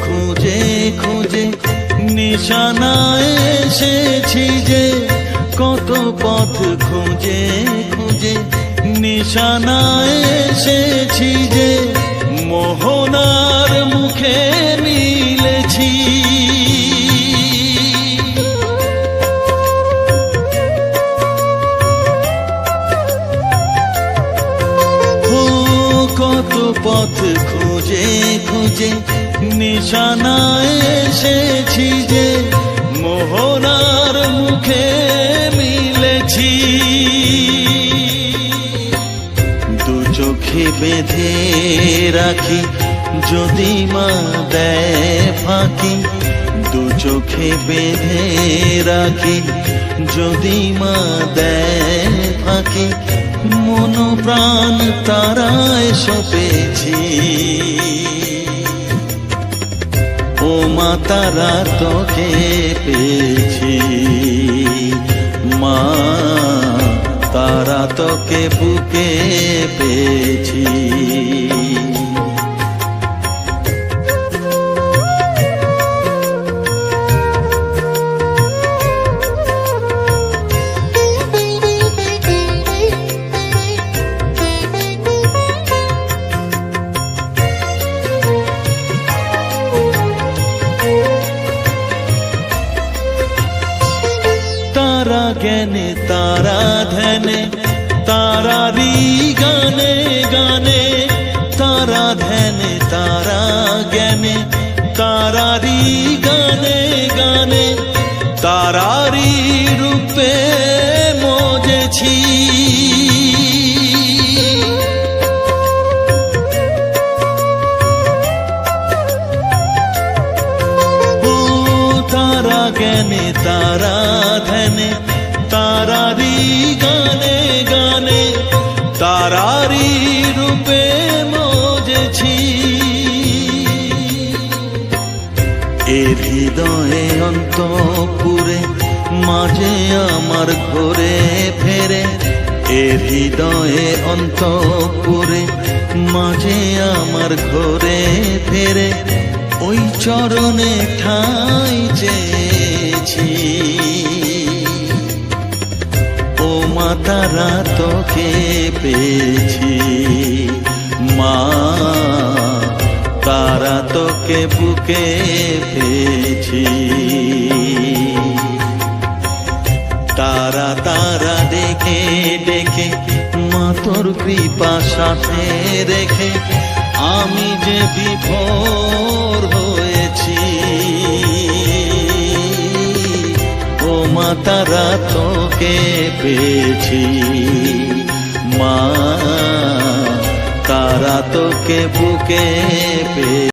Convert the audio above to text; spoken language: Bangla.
খুঁজে খুঁজে নিশানায় এসেছি যে, কত পথ খুঁজে খুঁজে নিশানায় এসেছি যে, মোহনার মুখে মিলেছি। কত পথ খুঁজে খুঁজে নিশানায় এসেছি যে, মোহনার মুখে মিলেছি। দু চোখে বেঁধে রাখি যদি মা দেয় ফাঁকি, দু চোখে বেঁধে রাখি যদি মা দেয় ফাঁকি, মন প্রাণ তারায় সপেছি। ও মা তারা তোকে পেয়েছি, মা তারা তোকে বুকে পেয়েছি। তারা জ্ঞানে তারা ধ্যানে তারারি গানে গানে, তারা ধ্যানে তারা জ্ঞানে তারারি গানে গানে, তারারি রূপে মজেছি। তারা জ্ঞানে তারা ধ্যানে তারারি গানে গানে, তারারি রূপে মজেছি। এর হৃদয়ে অন্তপুরে মাঝে আমার ঘরে ফেরে, এর হৃদয়ে অন্তপুরে মাঝে আমার ঘরে ফেরে, ওই চরণে ঠাঁই চেয়েছি। ও মা তারা তোকে পেয়েছি, মা তারা তোকে বুকে পেয়েছি। তারা তারা ডেকে ডেকে মা তোর কৃপা সাথে রেখে, আমি যে বিভোর হয়েছি। ও মা তারা তোকে পেয়েছি, মা তারা তোকে বুকে পেয়েছি।